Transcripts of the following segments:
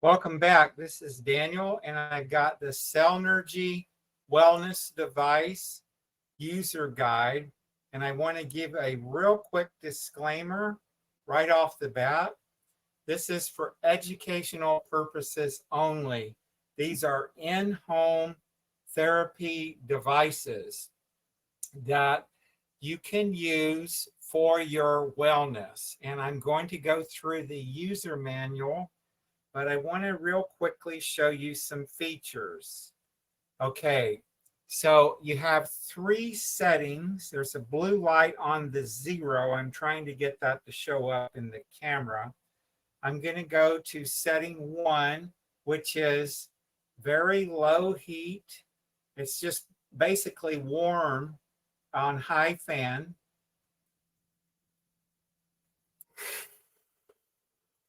Welcome back. This is Daniel, and I've got the Cellnergy Wellness Device User Guide. And I want to give a real quick disclaimer right off the bat. This is for educational purposes only. These are in-home therapy devices that you can use for your wellness. And I'm going to go through the user manual, but I want to real quickly show you some features. Okay, so you have three settings. There's a blue light on the 0. I'm trying to get that to show up in the camera. I'm going to go to setting 1, which is very low heat. It's just basically warm on high fan.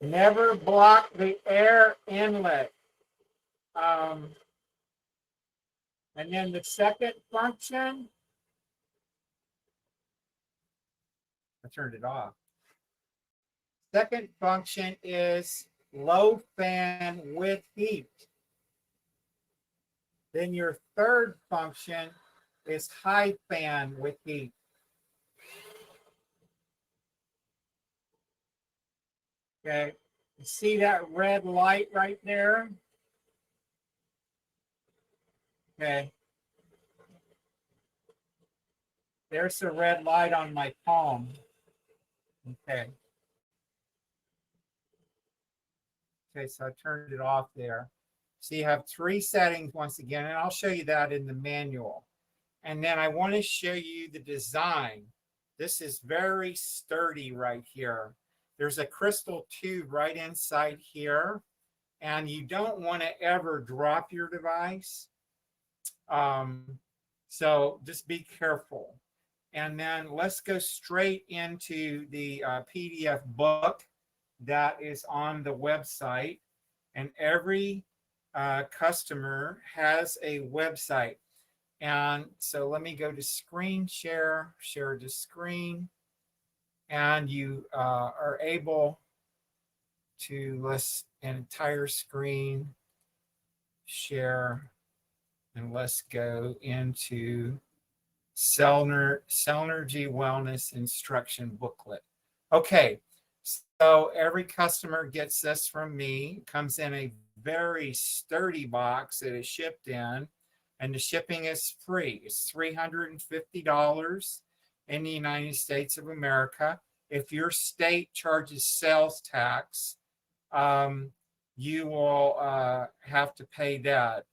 Never block the air inlet. And then the second function, I turned it off. Second function is low fan with heat. Then your third function is high fan with heat. Okay, you see that red light right there? Okay. There's the red light on my palm. Okay. Okay, so I turned it off there. So you have three settings once again, and I'll show you that in the manual. And then I want to show you the design. This is very sturdy right here. There's a crystal tube right inside here, and you don't want to ever drop your device. So just be careful. And then let's go straight into the PDF book that is on the website. And every customer has a website. And so let me go to screen share, share to screen. And you are able to list an entire screen, share, and let's go into Cellnergy Wellness Instruction Booklet. Okay, so every customer gets this from me. It comes in a very sturdy box that is shipped in, and the shipping is free. It's $350 in the United States of America. If your state charges sales tax, you will have to pay that.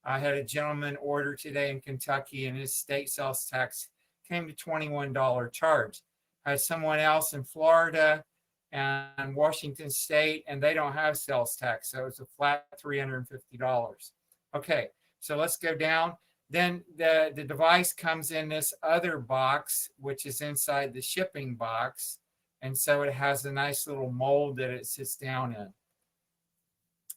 I had a gentleman order today in Kentucky, and his state sales tax came to $21 charge. I had someone else in Florida and Washington State, and they don't have sales tax, so it's a flat $350. Okay, so let's go down. Then the device comes in this other box, which is inside the shipping box. And so it has a nice little mold that it sits down in.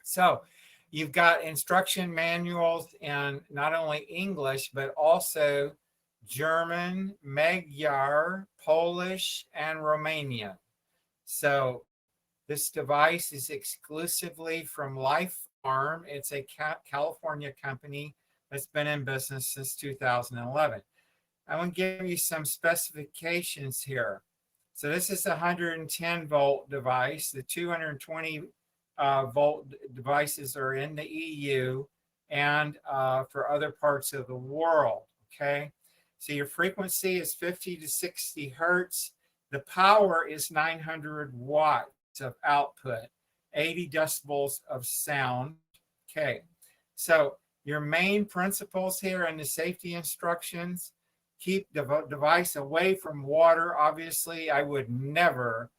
So you've got instruction manuals in not only English, but also German, Magyar, Polish, and Romanian. So this device is exclusively from Life Farm. It's a California company that's been in business since 2011. I want to give you some specifications here. So this is a 110 volt device. The 220 volt devices are in the EU and for other parts of the world. Okay, so your frequency is 50 to 60 hertz. The power is 900 watts of output, 80 decibels of sound. Okay, so your main principles here in the safety instructions: keep the device away from water. Obviously, I would never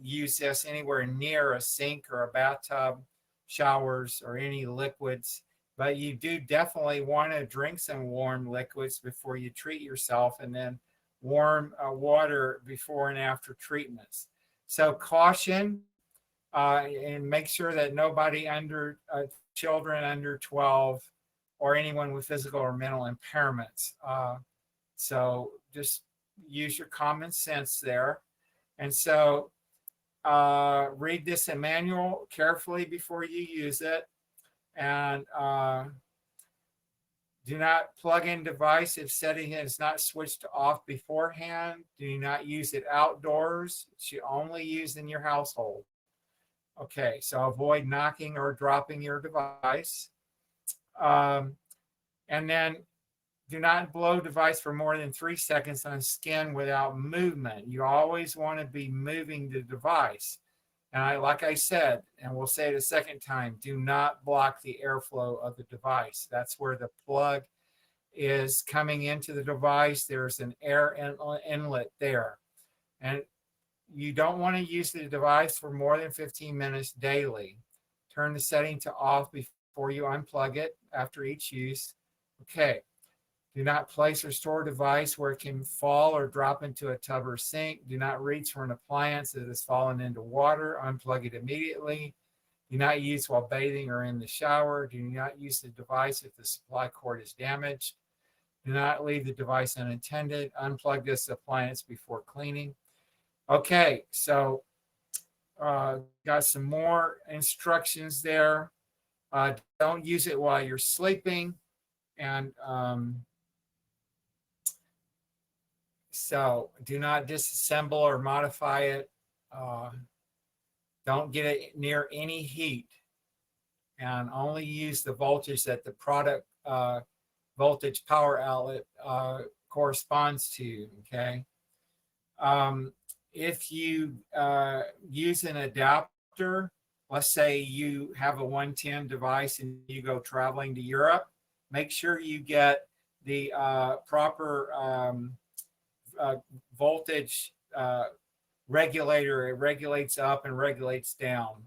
use this anywhere near a sink or a bathtub, showers, or any liquids. But you do definitely want to drink some warm liquids before you treat yourself, and then warm water before and after treatments. So caution, and make sure that nobody under children under 12 or anyone with physical or mental impairments. So just use your common sense there. And so read this manual carefully before you use it. And do not plug in device if setting is not switched off beforehand. Do not use it outdoors. It should only use in your household. Okay, so avoid knocking or dropping your device. Um, and then do not blow device for more than 3 seconds on skin without movement. You always want to be moving the device. And like I said, and we'll say it a second time, do not block the airflow of the device. That's where the plug is coming into the device. There's an air inlet there. And you don't want to use the device for more than 15 minutes daily. Turn the setting to off before you unplug it after each use. Okay. Do not place or store a device where it can fall or drop into a tub or sink. Do not reach for an appliance that has fallen into water. Unplug it immediately. Do not use while bathing or in the shower. Do not use the device if the supply cord is damaged. Do not leave the device unattended. Unplug this appliance before cleaning. Okay, so got some more instructions there. Don't use it while you're sleeping. And so do not disassemble or modify it. Don't get it near any heat. And only use the voltage that the product voltage power outlet corresponds to, okay? If you use an adapter, let's say you have a 110 device and you go traveling to Europe, make sure you get the proper voltage regulator. It regulates up and regulates down.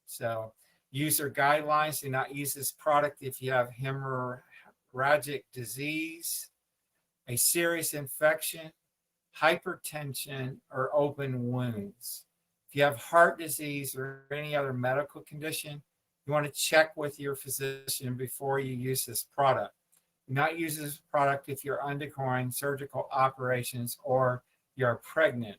So user guidelines: do not use this product if you have hemorrhagic disease, a serious infection, hypertension, or open wounds. If you have heart disease or any other medical condition, you want to check with your physician before you use this product. Do not use this product if you're undergoing surgical operations or you're pregnant.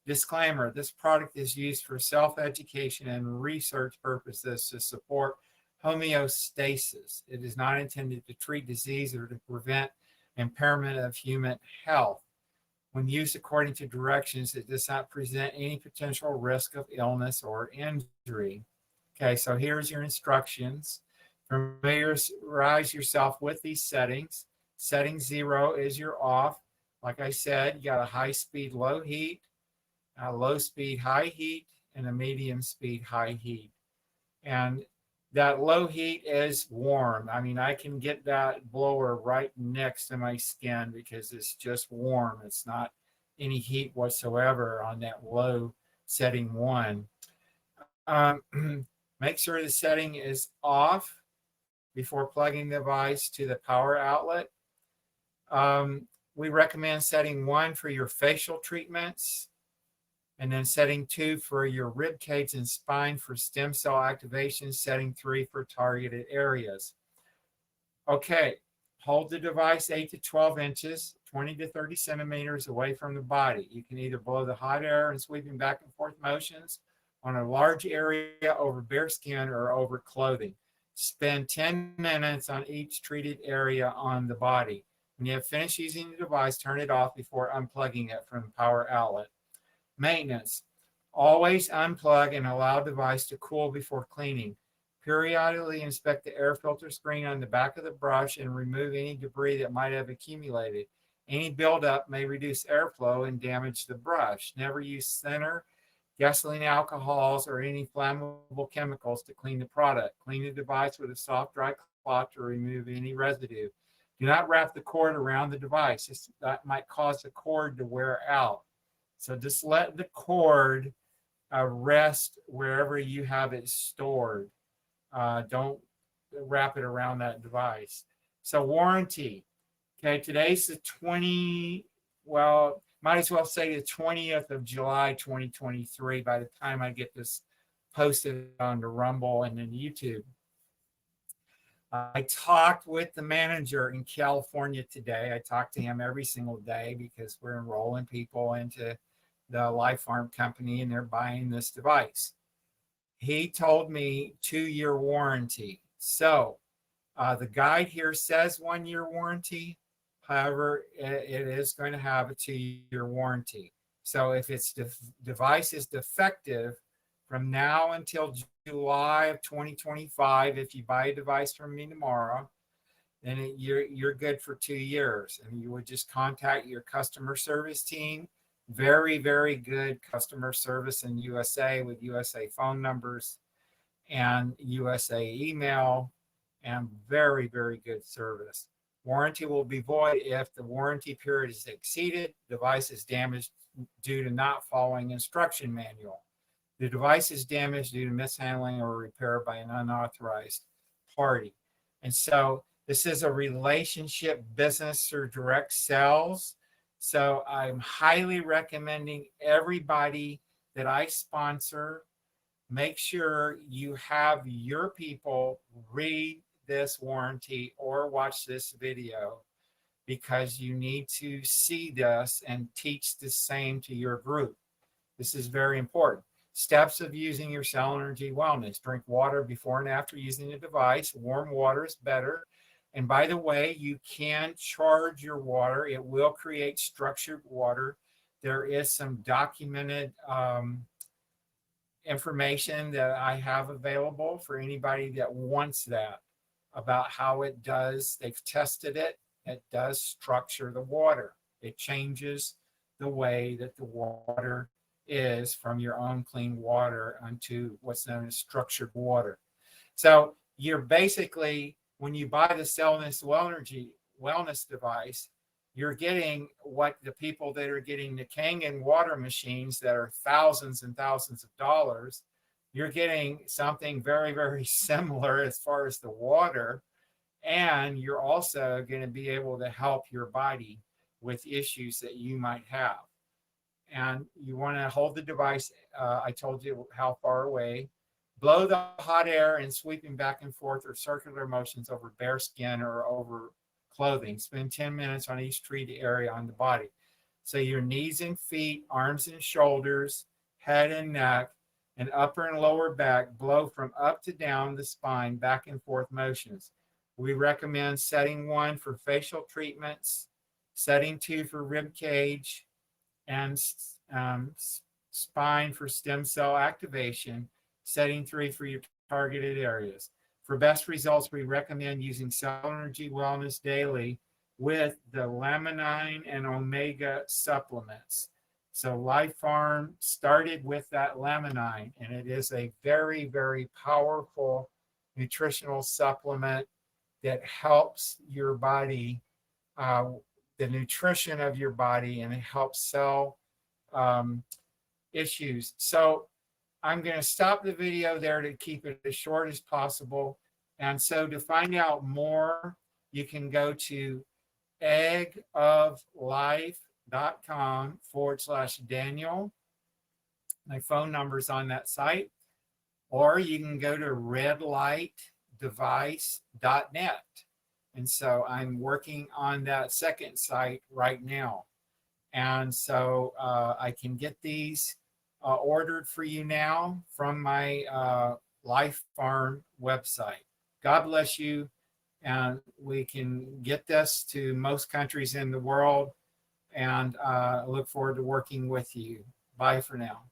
Disclaimer: this product is used for self-education and research purposes to support homeostasis. It is not intended to treat disease or to prevent impairment of human health. When used according to directions, it does not present any potential risk of illness or injury. Okay, so here's your instructions. Familiarize yourself with these settings. Setting 0 is your off. Like I said, you got a high speed, low heat, a low speed, high heat, and a medium speed, high heat. And that low heat is warm. I mean, I can get that blower right next to my skin because it's just warm. It's not any heat whatsoever on that low setting 1. Make sure the setting is off before plugging the device to the power outlet. We recommend setting 1 for your facial treatments, and then setting 2 for your rib cage and spine for stem cell activation, setting 3 for targeted areas. Okay, hold the device 8 to 12 inches, 20 to 30 centimeters away from the body. You can either blow the hot air and sweeping back and forth motions on a large area over bare skin or over clothing. Spend 10 minutes on each treated area on the body. When you have finished using the device, turn it off before unplugging it from the power outlet. Maintenance: always unplug and allow the device to cool before cleaning. Periodically inspect the air filter screen on the back of the brush and remove any debris that might have accumulated. Any buildup may reduce airflow and damage the brush. Never use thinner, gasoline, alcohols, or any flammable chemicals to clean the product. Clean the device with a soft, dry cloth to remove any residue. Do not wrap the cord around the device. That might cause the cord to wear out. So just let the cord rest wherever you have it stored. Don't wrap it around that device. So warranty. Okay, today's the might as well say the 20th of July, 2023 by the time I get this posted on the Rumble and then YouTube. I talked with the manager in California today. I talk to him every single day because we're enrolling people into the Life Farm company, and they're buying this device. He told me 2-year warranty. So the guide here says 1-year warranty. However, it is going to have a 2-year warranty. So if its device is defective from now until July of 2025, if you buy a device from me tomorrow, then you're good for 2 years. And you would just contact your customer service team. Very, very good customer service in USA with USA phone numbers and USA email, and very, very good service. Warranty will be void if the warranty period is exceeded, device is damaged due to not following instruction manual. The device is damaged due to mishandling or repair by an unauthorized party. And so this is a relationship business or direct sales. So I'm highly recommending everybody that I sponsor, make sure you have your people read this warranty or watch this video, because you need to see this and teach the same to your group. This is very important. Steps of using your Cellnergy Wellness. Drink water before and after using the device. Warm water is better. And by the way, you can charge your water. It will create structured water. There is some documented information that I have available for anybody that wants that, about how it does. They've tested it. It does structure the water. It changes the way that the water is from your own clean water onto what's known as structured water. So you're basically, when you buy the Cellnergy wellness device, you're getting what the people that are getting the Kangen water machines that are thousands and thousands of dollars, you're getting something very, very similar as far as the water. And you're also going to be able to help your body with issues that you might have. And you want to hold the device. I told you how far away. Blow the hot air and sweeping back and forth or circular motions over bare skin or over clothing. Spend 10 minutes on each treated area on the body. So your knees and feet, arms and shoulders, head and neck, and upper and lower back, blow from up to down the spine, back and forth motions. We recommend setting 1 for facial treatments, setting 2 for rib cage, and spine for stem cell activation, setting 3 for your targeted areas. For best results, we recommend using Cellnergy Wellness Daily with the Laminine and Omega supplements. So Life Farm started with that Laminine, and it is a very, very powerful nutritional supplement that helps your body, the nutrition of your body, and it helps cell issues. So I'm going to stop the video there to keep it as short as possible. And so to find out more, you can go to eggoflife.com/Daniel. My phone number is on that site. Or you can go to redlightdevice.net. And so I'm working on that second site right now. And so I can get these ordered for you now from my Life Farm website. God bless you. And we can get this to most countries in the world. And look forward to working with you. Bye for now.